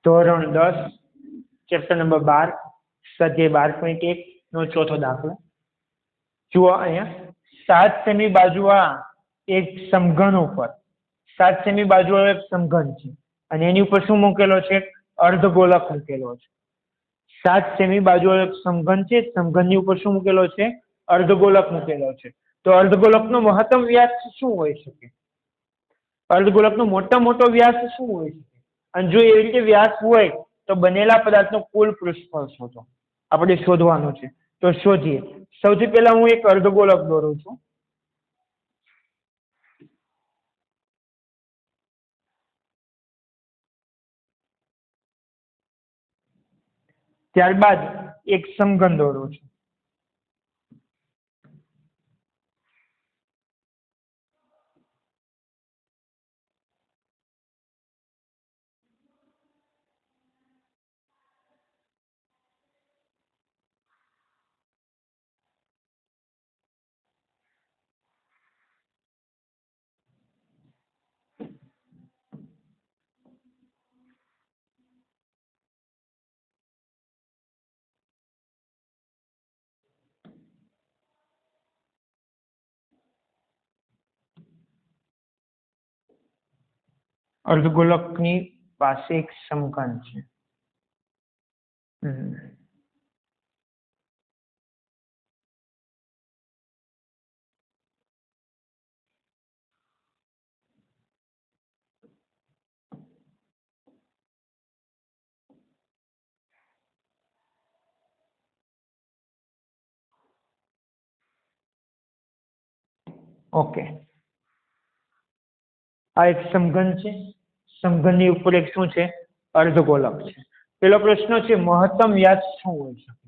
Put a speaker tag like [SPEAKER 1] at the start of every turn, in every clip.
[SPEAKER 1] ધોરણ 10 chapter number 12 સ્વાધ્યાય 12.1 નો ચોથો દાખલો. જુઓ અહીંયા 7 સેમી બાજુવાળા એક સમઘન ઉપર 7 સેમી બાજુવાળો એક સમઘન છે અને એની ઉપર શું મૂકેલો છે? અર્ધગોલક મૂકેલો છે. 7 સેમી બાજુવાળો એક સમઘન છે, સમઘનની ઉપર શું મૂકેલો છે? અર્ધગોલક મૂકેલો છે. તો અર્ધગોલકનો મહત્તમ વ્યાસ શું હોઈ શકે? અર્ધગોલકનો મોટો વ્યાસ શું હોઈ શકે? અને જો એવી રીતે વ્યાસ હોય તો બનેલા પદાર્થનો કુલ પૃષ્ઠફળ શોધો. આપણે શોધવાનું છે. તો શોધીએ. સૌથી પહેલા હું એક અર્ધગોલક દોરું છું. ત્યારબાદ એક સમઘન દોરું છું. અર્ધગોલકની પાસે એક સમઘન છે. ઓકે, આ એક સમઘન છે. સમઘનની ઉપર એક શું છે? અર્ધગોલક છે. પેલો પ્રશ્ન છે મહત્તમ વ્યાસ શું હોઈ શકે?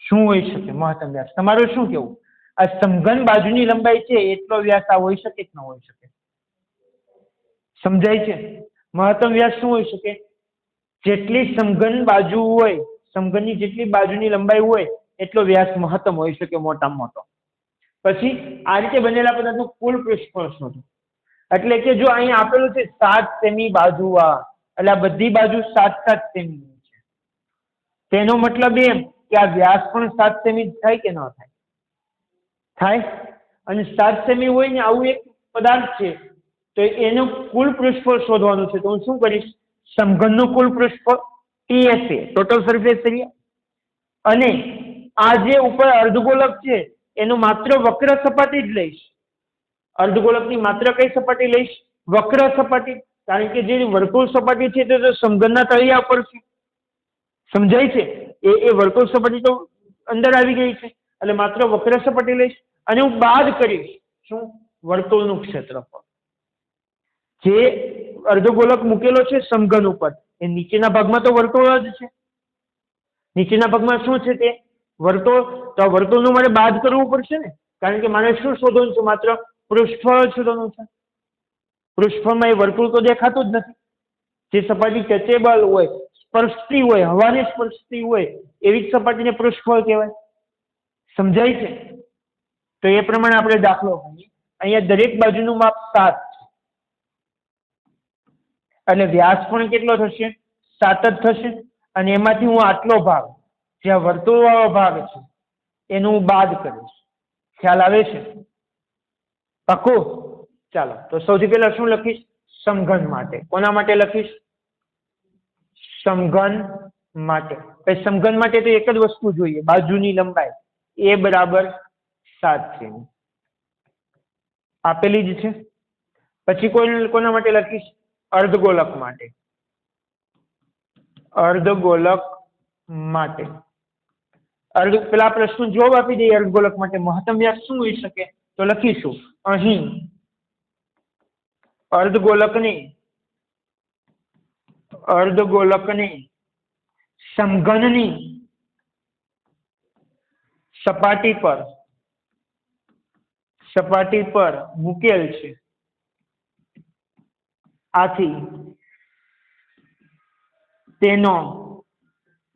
[SPEAKER 1] શું હોઈ શકે મહત્તમ વ્યાસ? તમારું શું કેવું? આ સમઘન બાજુની લંબાઈ છે એટલો વ્યાસ આ હોઈ શકે કે ન હોઈ શકે? સમજાય છે? મહત્તમ વ્યાસ શું હોઈ શકે? જેટલી સમઘન બાજુ હોય, સમઘનની જેટલી બાજુની લંબાઈ હોય એટલો વ્યાસ મહત્તમ હોઈ શકે, મોટામાં મોટો. પછી આ રીતે બનેલા પદાર્થનું કુલ પૃષ્ઠફળ શોધો. એટલે કે જો અહીંયા આપેલું છે 7 સેમી બાજુવાળા, એટલે આ બધી બાજુ 7 સેમી છે. તેનો મતલબ એમ કે આ વ્યાસ પણ 7 સેમી થાય કે ન થાય? થાય. અને 7 સેમી હોય ને આવું એક પદાર્થ છે તો એનું કુલ પૃષ્ઠફળ શોધવાનું છે. તો હું શું કરીશ? સમઘનનું કુલ પૃષ્ઠફળ TSA, ટોટલ સરફેસ એરિયા, અને આ જે ઉપર અર્ધગોલક છે એનું માત્ર વક્ર સપાટી જ લઈશ. અર્ધગોલકની માત્ર કઈ સપાટી લઈશ? વક્ર સપાટી. કારણ કે જે વર્તુળ સપાટી છે તે તો સમઘનના તળિયા પર છે. સમજાય છે? એ વર્તુળ સપાટી તો અંદર આવી ગઈ છે એટલે માત્ર વક્ર સપાટી લઈશ અને હું બાદ કરીશ શું? વર્તુળનું ક્ષેત્રફળ. જે અર્ધગોલક મૂકેલો છે સમઘન ઉપર એ નીચેના ભાગમાં તો વર્તુળ જ છે. નીચેના ભાગમાં શું છે? તે વર્તુળ. તો આ વર્તુળનું મારે બાદ કરવું પડશે ને, કારણ કે મારે શું શોધવાનું છે? માત્ર પૃષ્ઠફળ શોધવાનું છે. પૃષ્ઠફળમાં એ વર્તુળ તો દેખાતું જ નથી. જે સપાટી ટચેબલ હોય, સ્પર્શતી હોય, હવાને સ્પર્શતી હોય એવી જ સપાટીને પૃષ્ઠફળ કહેવાય. સમજાય છે? તો એ પ્રમાણે આપણે દાખલો કરીએ. અહીંયા દરેક બાજુનું માપ 7 છે એટલે વ્યાસ પણ કેટલો થશે? 7 જ થશે. અને એમાંથી હું આટલો ભાગ, જે આ વર્તુળવાળો ભાગ છે એનું હું બાદ કરીશ. ખ્યાલ આવે છે? પાક્કું? ચાલો, તો સૌથી પહેલા શું લખીશ? સમઘન માટે. કોના માટે લખીશ? સમઘન માટે. સમઘન માટે તો એક જ વસ્તુ જોઈએ, બાજુની લંબાઈ એ બરાબર 7 સેમી આપેલી જ છે. પછી કોના માટે લખીશ? અર્ધગોલક માટે. અર્ધગોલક માટે પેલા પ્રશ્નો જવાબ આપી દઈએ. અર્ધગોલક માટે મહત્તમ વ્યાસ શું હોઈ શકે? તો લખીશું અહીં અર્ધગોલકની સમઘનની સપાટી પર મૂકેલ છે. આથી તેનો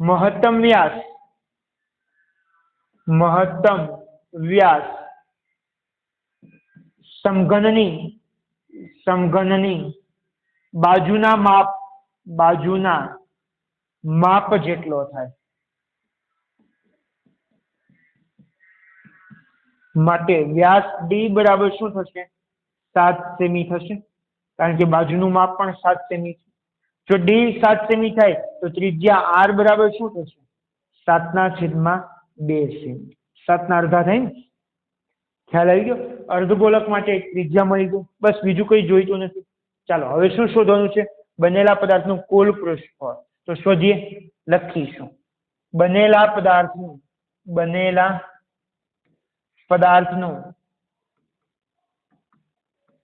[SPEAKER 1] મહત્તમ વ્યાસ સમઘનની બાજુના માપ બાજુના માપ જેટલો થાય માટે વ્યાસ ડી બરાબર શું થશે? 7 સેમી થશે, કારણ કે બાજુનું માપ પણ 7 સેમી છે. જો ડી 7 સેમી થાય તો ત્રિજ્યા આર બરાબર શું થશે? 7/2 સેમી. 7 ના અડધા થાય ને? ખ્યાલ આવી ગયો? અર્ધગોલક માટે ત્રિજ્યા મળી ગઈ. બસ બીજું કંઈ જોઈતું નથી. ચાલો હવે શું શોધવાનું છે? બનેલા પદાર્થનું કુલ પૃષ્ઠફળ. તો શોધીએ, લખીશું બનેલા પદાર્થનું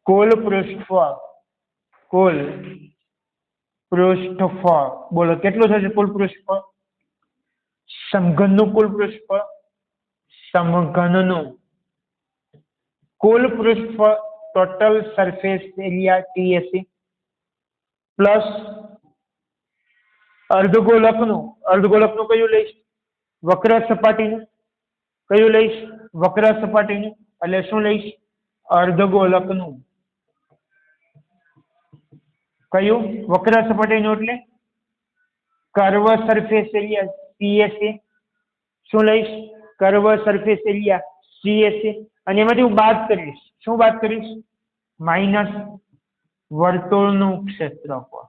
[SPEAKER 1] કુલ પૃષ્ઠફળ બોલો કેટલું થશે? કુલ પૃષ્ઠફળ સમઘનનું કુલ પૃષ્ઠફળ, સમઘનનું કુલ પૃષ્ઠફળ total surface area TSE plus અર્ધગોલકનું કયું લઈશ? વક્ર સપાટીનું. કયું લઈશ? વક્ર સપાટીનું. એટલે શું લઈશ? અર્ધગોલકનું. કયું? વક્ર સપાટીનું એટલે કર્વ સરફેસ એરિયા CSA. શું લઈશ? Curve surface area CSA. અને એમાંથી હું બાદ કરીશ. શું બાદ કરીશ? માઇનસ વર્તુળનું ક્ષેત્રફળ.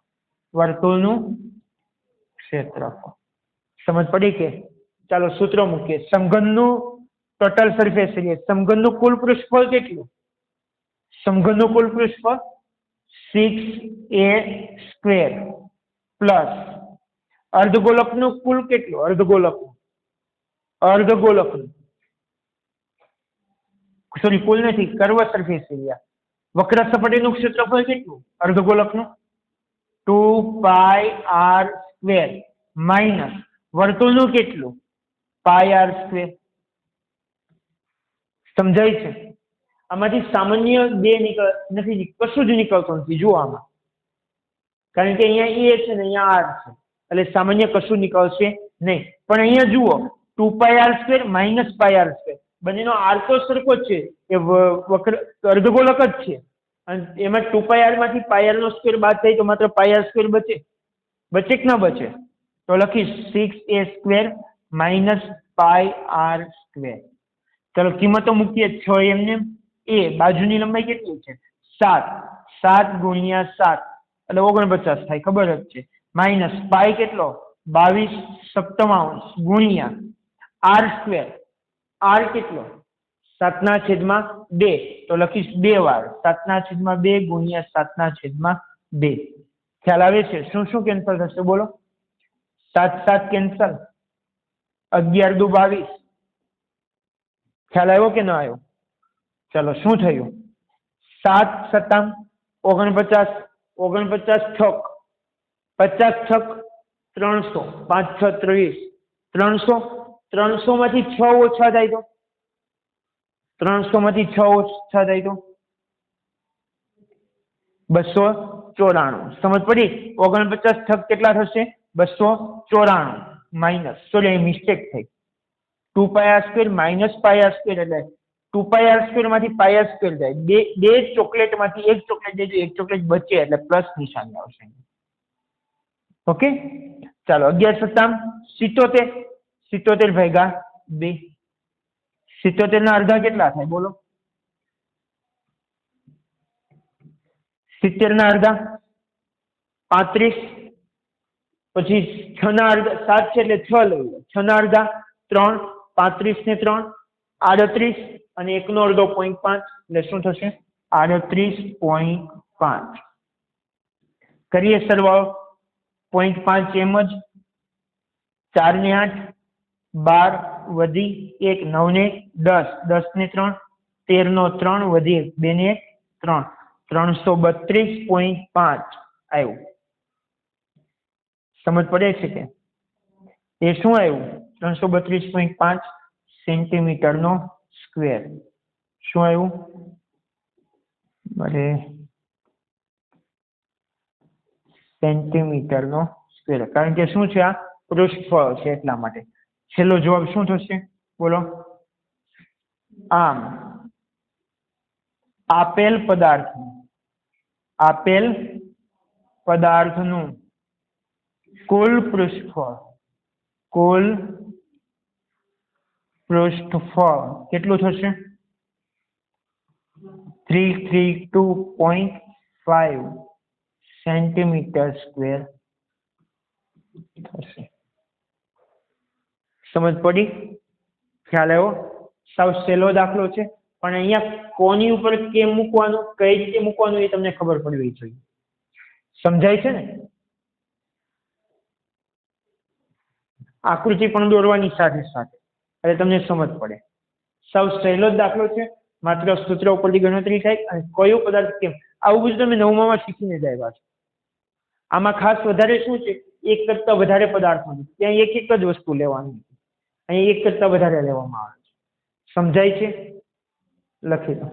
[SPEAKER 1] સમજ પડી કે? ચાલો સૂત્ર મૂકીએ. સમઘનનું ટોટલ સરફેસ એરિયા, સમઘનનું કુલ પૃષ્ઠફળ કેટલું? સમઘનનું કુલ પૃષ્ઠફળ 6a² પ્લસ અર્ધગોલકનું કુલ કેટલું? અર્ધગોલકનું સોરી, કુલ નથી, કર્વ સરફેસ એરિયા. વક્ર સપાટીનું ક્ષેત્રફળ કેટલું? અર્ધગોલકનું 2πr² માઇનસ વર્તુળનું કેટલું? πr². સમજાય છે? આમાંથી સામાન્ય બે નથી, કશું જ નીકળતું નથી. જુઓ આમાં, કારણ કે અહીંયા એ છે ને અહીંયા આર છે, એટલે સામાન્ય કશું નીકળશે નહીં. પણ અહીંયા જુઓ 2πr² માઇનસ πr², બંનેનો આર તો સરખો જ છે, એ અર્ધગોલક જ છે. અને એમાં 2πr માંથી πr² બાદ થાય તો માત્ર πr² બચે કે ના બચે? તો લખીશ 6a² માઇનસ πr². ચાલો કિંમતો મૂકીએ. 6 એમને. એ બાજુની લંબાઈ કેટલી છે? 7. 7 ગુણ્યા 7 એટલે 49 થાય, ખબર જ છે. માઇનસ પાઈ કેટલો? 22/87 ગુણ્યા r². r કેટલો? 7/2. તો લખીશ 2 વાર 7/2 ગુણ્યા 7/2. ખ્યાલ આવે છે? શું કેન્સલ થશે બોલો? 7 કેન્સલ. 11 દુ 22. ખ્યાલ આવ્યો કે ના આવ્યો? ચાલો શું થયું? 7 સત્તામ 49, 49 છક 50 છક 300, 5 6 23, 300 માંથી 6 ઓછા થાય તો 294. સમજ પડી? 49 છક કેટલા થશે? 294 માઇનસ, સોરી મિસ્ટેક થઈ, 2πr² માઇનસ πr² એટલે 2πr² માંથી πr² જાય. બે ચોકલેટ માંથી એક ચોકલેટ જાય, એક ચોકલેટ બચે એટલે પ્લસ નિશાની આવશે. ઓકે, ચાલો 11 સત્તામ 77, 77 ભાગ્યા 2. 77 ના અડધા કેટલા થાય બોલો? 70 ના અડધા 35. પછી 6 ના અડધા 7 છે એટલે 6 લઈ લો. 6 ના અડધા 3, 35 ને 3 38 અને 1 નો અડધો 0.5 એટલે શું થશે? 38.5. કરીએ સરવાળો. 0.5 એમ જ. 4 ને 8 12 વધી 1 9 ને 10 10 ને 3 13 નો 3 વધી 2 ને 3 332.5 આવ્યું. સમજ પડે છે કે? એ શું આવ્યું? 332.5 સેન્ટીમીટરનો સ્ક્વેર. શું આવ્યું? અરે સેન્ટીમીટરનો સ્ક્વેર, કારણ કે શું છે? આ પૃષ્ઠફળ છે એટલા માટે. છેલ્લો જવાબ શું થશે બોલો? આમ આપેલ પદાર્થનું કુલ પૃષ્ઠફળ કેટલું થશે? 332.5 સેન્ટીમીટર સ્ક્વેર થશે. સમજ પડી? ખ્યાલ આવ્યો? સાવ સહેલો દાખલો છે, પણ અહીંયા કોની ઉપર કેમ મૂકવાનું, કઈ રીતે મૂકવાનું એ તમને ખબર પડવી જોઈએ. સમજાય છે ને? આકૃતિ પણ દોરવાની સાથે સાથે, એટલે તમને સમજ પડે. સાવ સહેલો જ દાખલો છે, માત્ર સૂત્ર ઉપરથી ગણતરી થાય અને કયો પદાર્થ કેમ, આવું બધું તમે 9માં શીખીને જ આવ્યા છો. આમાં ખાસ વધારે શું છે, એક કરતા વધારે પદાર્થ નથી, ત્યાં એક જ વસ્તુ લેવાની, અહીં એક કરતા વધારે લેવામાં આવે છે. સમજાય છે? લખી દો.